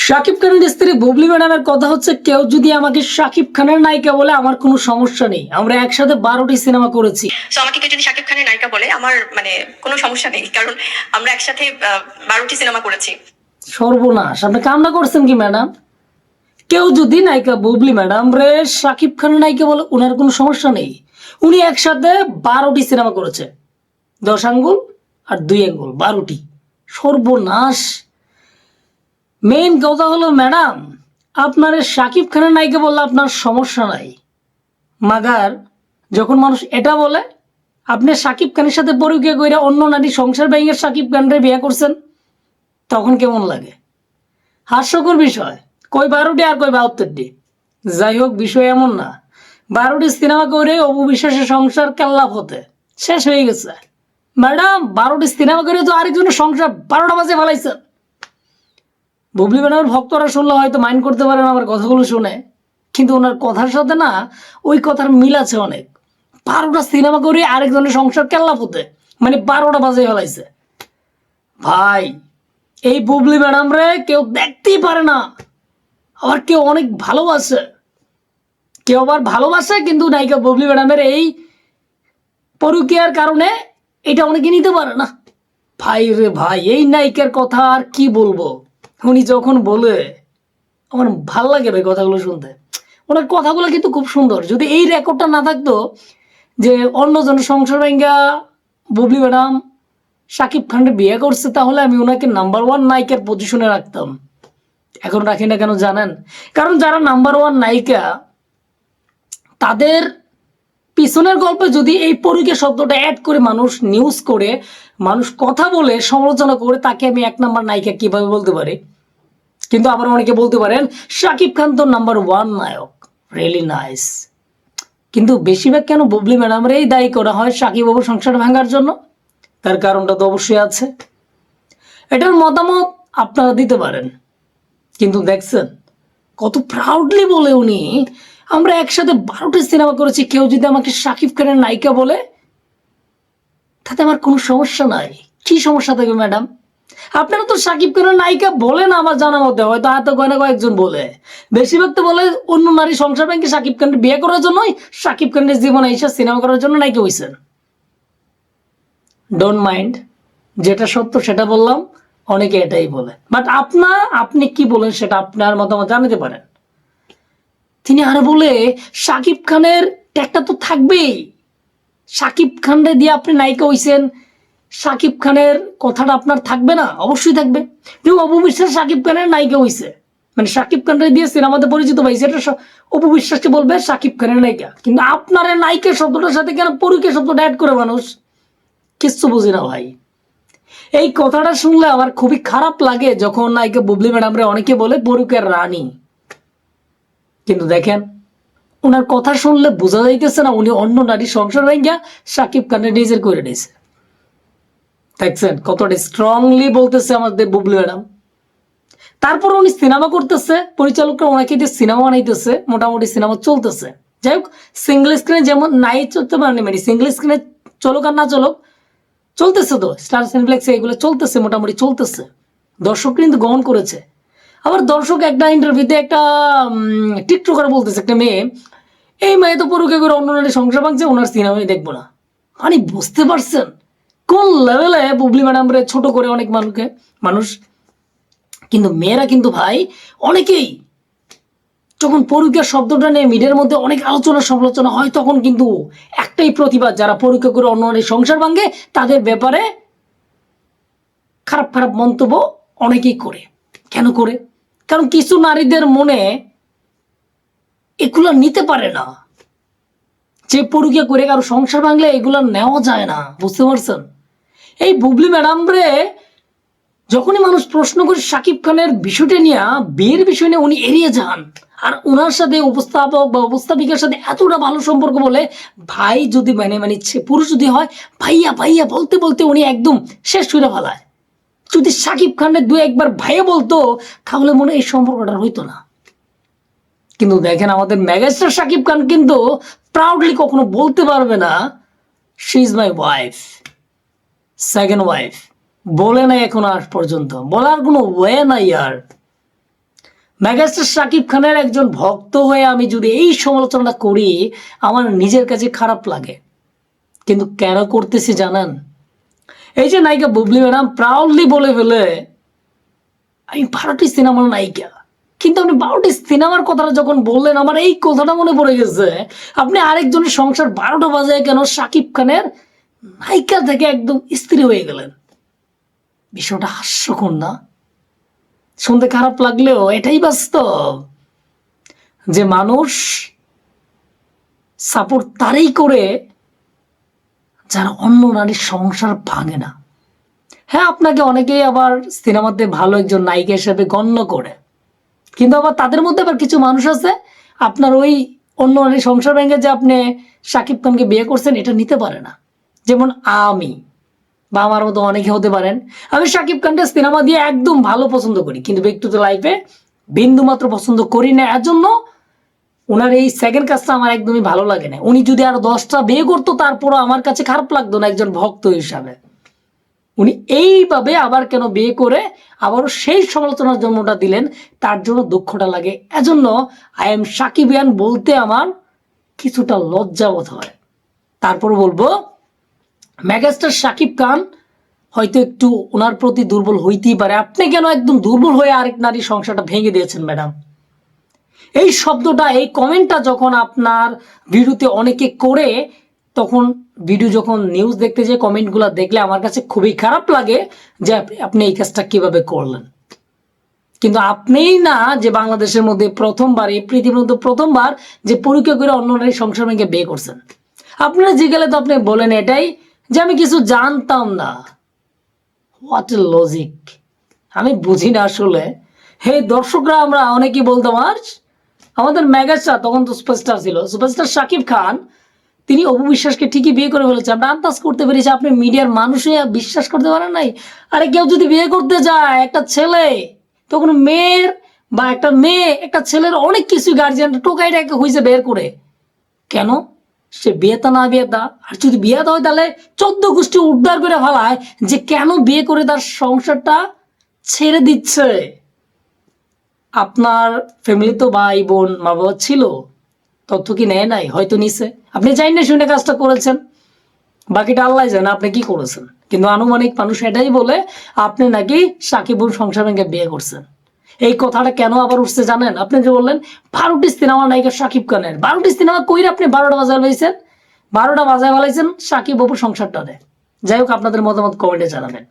শাকিব খানের স্ত্রী বুবলি ম্যাডামের কথা হচ্ছে, কেউ যদি আমাকে শাকিব খানের নায়িকা বলে আমার কোনো সমস্যা নেই, আমরা একসাথে 12টি সিনেমা করেছি। তো আমাকে কেউ যদি শাকিব খানের নায়িকা বলে আমার কোনো সমস্যা নেই, কারণ আমরা একসাথে 12টি সিনেমা করেছি। সর্বনাশ, আপনি কামনা করছেন কি ম্যাডাম? কেউ যদি নায়িকা বুবলি ম্যাডাম রে শাকিব খানের নায়িকা বলে ওনার কোনো সমস্যা নেই। উনি একসাথে 12টি সিনেমা করেছে, 10 আঙ্গুল আর 2 আঙ্গুল, 12টি। সর্বনাশ। মেইন কথা হলো ম্যাডাম, আপনার শাকিব খানের নায়িকা বললে আপনার সমস্যা নাই, মাগার যখন মানুষ এটা বলে আপনি শাকিব খানের সাথে পরিচয় করে অন্য নারী সংসার ভেঙে শাকিব খানরে বিয়ে করছেন, তখন কেমন লাগে? হাস্যকর বিষয়। কই 12টি আর কই 72টি। যাই হোক, বিষয় এমন না। 12টি সিনেমা করে অপু বিশ্বাসের সংসার কেল্লাপ হতে শেষ হয়ে গেছে। ম্যাডাম, 12টি সিনেমা করে তো আরেকজনের সংসার 12টা বাজে ফেলাইছেন। বুবলি ম্যাডামের ভক্তরা শুনলে হয়তো মাইন্ড করতে পারেন আমার কথাগুলো শুনে, কিন্তু ওনার কথার সাথে না ওই কথার মিল আছে অনেক। 12টা সিনেমা করে আরেকজনের সংসার কেল্লাপ হতে, মানে 12টা বাজে ফেলাইছে। ভাই, এই বুবলি ম্যাডাম রে কেউ দেখতেই পারে না, আবার কেউ অনেক ভালোবাসে, কেউ আবার ভালোবাসে কিন্তু নায়িকা বুবলি ম্যাডামের এই পরকীয়ার কারণে এটা অনেকে নিতে পারে না। ভাই রে ভাই, এই নায়িকার কথা আর কি বলবো। উনি যখন বলে আমার ভাল লাগে ভাই কথাগুলো শুনতে। ওনার কথাগুলো কিন্তু খুব সুন্দর। যদি এই রেকর্ডটা না থাকতো যে অন্যজন সংসার ভাঙ্গা বুবলি ম্যাডাম শাকিব খানের বিয়ে করছে, তাহলে আমি ওনাকে নাম্বার 1 নায়িকার পজিশনে রাখতাম। এখন রাখি না কেন জানেন? কারণ যারা নাম্বার 1 নায়িকা তাদের পিছনের গল্পে যদি এই পরকীয়া শব্দটা অ্যাড করে মানুষ নিউজ করে, মানুষ কথা বলে সমালোচনা করে, তাকে আমি 1 নাম্বার নায়িকা কিভাবে বলতে পারি? কিন্তু আবার অনেকে বলতে পারেন শাকিব খান তো নাম্বার 1 নায়ক, রিয়েলি নাইস। কিন্তু বেশিরভাগ কেন বুবলি ম্যাডামের এই দায়ী করা হয় শাকিব বাবুর সংসার ভাঙার জন্য? তার কারণটা তো অবশ্যই আছে। এটার মতামত আপনারা দিতে পারেন। কিন্তু দেখছেন কত প্রাউডলি বলে উনি, আমরা একসাথে 12টি সিনেমা করেছি, কেউ যদি আমাকে শাকিব খানের নায়িকা বলে তাতে আমার কোনো সমস্যা নাই। কি সমস্যা থাকবে ম্যাডাম? আপনারা তো শাকিব খানের নায়িকা বলেন আমার জানা মতে, হয়তো এত কয়েকজন বলে, বেশিরভাগ তো বলে অন্য নারী সংসার ভেঙে শাকিব খানের বিয়ে করার জন্যই শাকিব খানের জীবনে এসে সিনেমা করার জন্য নায়িকা হয়েছেন। ডোন্ট মাইন্ড, যেটা সত্য সেটা বললাম। অনেকে এটাই বলে, বাট আপনি কি বলেন সেটা আপনার মতামত জানাতে পারেন। তিনি আরো বলে শাকিব খানের ট্যাগটা তো থাকবেই, শাকিব খানরে দিয়ে আপনি নায়িকা হইছেন, শাকিব খানের কথাটা আপনার থাকবে না? অবশ্যই থাকবে। যেমন অপু বিশ্বাস শাকিব খানের নায়িকা হইছে, মানে শাকিব খানরে দিয়ে সিনেমাতে পরিচিত পাইছে, এটা অপু বিশ্বাসকে বলবে শাকিব খানের নায়িকা। কিন্তু আপনার নায়িকা শব্দটার সাথে কেন পরকীয়া শব্দটা অ্যাড করে মানুষ? কিচ্ছু বুঝি না ভাই। এই কথাটা শুনলে আমার খুবই খারাপ লাগে যখন নায়িকা বুবলি ম্যাডামরে অনেকে বলে পরকীয়ার রানী। কিন্তু দেখেন, ওনার কথা শুনলে বোঝা যাইতেছে না উনি অন্য নারী সংসার ভাঙ্গা শাকিব খানের নিজের করে নিয়েছে। দেখছেন কতটা স্ট্রংলি বলতেছে আমাদের বুবলি ম্যাডাম। তারপর উনি সিনেমা করতেছে, পরিচালকরা ওনাকে দিয়ে সিনেমা বানাইতেছে, মোটামুটি সিনেমা চলতেছে। যাই হোক, সিঙ্গেল স্ক্রিনে যেমন নাই চলতে পারেনি, মানে সিঙ্গেল স্ক্রিনে চলুক আর না চলুক, চলতেছে তো স্টার সিনেপ্লেক্সে এগুলো চলতেছে, মোটামুটি চলতেছে, দর্শক কিন্তু গ্রহণ করেছে। আবার দর্শক একটা ইন্টারভিউতে একটা টিকটকার বলতেছে, একটা মেয়ে, এই মেয়ে তো পরকীয়া করে অন্য নারী সংসার ভাঙছে, ওনার সিনেমাই দেখবো না। মানে বুঝতে পারছেন কোন লেভেলে বুবলি ম্যাডাম রে ছোট করে অনেক মানুষ। কিন্তু মেয়েরা কিন্তু ভাই অনেকেই যখন পরকীয়া শব্দটা নিয়ে মিডিয়ার মধ্যে অনেক আলোচনা সমালোচনা হয়, তখন কিন্তু একটাই প্রতিবাদ, যারা পরকীয়া করে অন্য নারী সংসার ভাঙে তাদের ব্যাপারে খারাপ খারাপ মন্তব্য অনেকেই করে। কেন করে? কারণ কিছু নারীদের মনে এগুলো নিতে পারে না, যে পরকীয়া করে কারো সংসার ভাঙলে এগুলো নেওয়া যায় না। বুঝতে পারছেন? এই বুবলি ম্যাডাম রে যখনই মানুষ প্রশ্ন করে শাকিব খানের বিষয়টা নিয়ে, বিয়ের বিষয় নিয়ে উনি এড়িয়ে যান। আর ওনার সাথে উপস্থাপক বা উপস্থাপিকার সাথে এতটা ভালো সম্পর্ক বলে, ভাই যদি মানে পুরুষ যদি হয়, ভাইয়া ভাইয়া বলতে বলতে উনি একদম শেষ করে ফেলায়। যদি শাকিব খানের 2-1 বার ভাইয়া বলতো তাহলে মনে এই সম্পর্কটা হইতো না। কিন্তু দেখেন আমাদের মেগাস্টার শাকিব খান কিন্তু প্রাউডলি কখনো বলতে পারবে না she is my wife, second wife. বলে নাই এখন আজ পর্যন্ত, বলার কোনো ওয়ে নাই আর। মেগাস্টার শাকিব খানের একজন ভক্ত হয়ে আমি যদি এই সমালোচনা করি আমার নিজের কাছে খারাপ লাগে, কিন্তু কেন করতেছি জানেন? এই যে নায়িকা বুবলি ম্যাডাম প্রাউডলি বলে ফেলে আমি 12টি সিনেমার নায়িকা, কিন্তু আপনি 12টি সিনেমার কথাটা যখন বললেন আমার এই কথাটা মনে পড়ে গেছে, আপনি আরেকজনের সংসার 12টা বাজায় কেন শাকিব খানের নায়িকা থেকে একদম স্ত্রী হয়ে গেলেন? বিষয়টা হাস্যকর না? শুনতে খারাপ লাগলেও এটাই বাস্তব যে মানুষ সাপোর্ট তারই করে যারা অন্য নারীর সংসার ভাঙে না। হ্যাঁ, আপনাকে অনেকেই আবার সিনেমাতে ভালো একজন নায়িকা হিসেবে গণ্য করে, কিন্তু আবার তাদের মধ্যে আবার কিছু মানুষ আছে আপনার ওই অন্য নারীর সংসার ভেঙে যে আপনি শাকিব খানকে বিয়ে করছেন এটা নিতে পারে না। যেমন আমি বা আমার মতো অনেকে হতে পারেন, আমি শাকিব খানকে সিনেমা দিয়ে একদম ভালো পছন্দ করি, কিন্তু ব্যক্তিগত লাইফে বিন্দু মাত্র পছন্দ করি না। এজন্য ওনার এই সেকেন্ড কাজটা আমার একদমই ভালো লাগে না। উনি যদি আরো 10টা বিয়ে করতো তারপরও আমার কাছে খারাপ লাগতো না একজন ভক্ত হিসাবে। উনি এইভাবে আবার কেন বিয়ে করে আবারও সেই সমালোচনার জন্মটা দিলেন, তার জন্য দুঃখটা লাগে। এজন্য আই এম সাকিবিয়ান বলতে আমার কিছুটা লজ্জাবোধ হয়। তারপর বলবো মেগাস্টার শাকিব খান হয়তো একটু ওনার প্রতি দুর্বল হইতেই পারে, আপনি কেন একদম দুর্বল হয়ে আরেক নারীর সংসারটা ভেঙে দিয়েছেন ম্যাডাম? এই শব্দটা, এই কমেন্টটা যখন আপনার ভিডিওতে অনেকে করে, তখন ভিডিও যখন নিউজ দেখতে যে কমেন্টগুলো দেখলে আমার কাছে খুবই খারাপ লাগে যে আপনি এই কাজটা কিভাবে করলেন। কিন্তু আপনিই না যে বাংলাদেশের মধ্যে প্রথমবার, এই পৃথিবীর মধ্যে প্রথমবার যে পরীক্ষা করে অন্য নারীর সংসার ভেঙে বিয়ে করছেন। আপনারা জিজ্ঞাসা তো আপনি বলেন এটাই যে আমি কিছু জানতাম না। হোয়াট এ লজিক, আমি বুঝি না আসলে। হে দর্শকরা, আমরা অনেকেই বলতাম আর আমাদের মেগাস্টার তখন তো সুপারস্টার ছিল, সুপারস্টার শাকিব খান, তিনি অপু বিশ্বাসকে ঠিকই বিয়ে করে ফেলেছে। আমরা আন্দাজ করতে পেরেছি, আপনি মিডিয়ার মানুষে বিশ্বাস করতে পারেন নাই? আরে কেউ যদি বিয়ে করতে যায় একটা ছেলে, তখন মেয়ের বা একটা মেয়ে একটা ছেলের অনেক কিছু গার্জিয়ান টোকাইটাকে হয়েছে বের করে। কেন? সে বিয়েতা না বিয়েতা, আর যদি বিয়েতা হয় তাহলে 14 গোষ্ঠী উদ্ধার করে ফেলায় যে কেন বিয়ে করে তার সংসারটা ছেড়ে দিচ্ছে। আপনার ফ্যামিলি তো ভাই বোন মা বাবা ছিল, তথ্য কি নেয় নাই? হয়তো নিছে, আপনি জানি না শুনে কাজটা করেছেন, বাকিটা আল্লাহ জানে আপনি কি করেছেন। কিন্তু আনুমানিক মানুষ এটাই বলে আপনি নাকি সাকিবুর সংসার ভেঙে বিয়ে করছেন। এই কথাটা কেন আবার উঠছে জানেন? আপনি যে বললেন 12টি সিনেমা নায়িকা সাকিব খানের, 12টি সিনেমা কইরে আপনি 12টা বাজায় ফেলাইছেন, 12টা বাজায় ফেলাইছেন সাকিব বাবুর সংসারটারে। যাই হোক, আপনাদের মতামত কমেন্টে জানাবেন।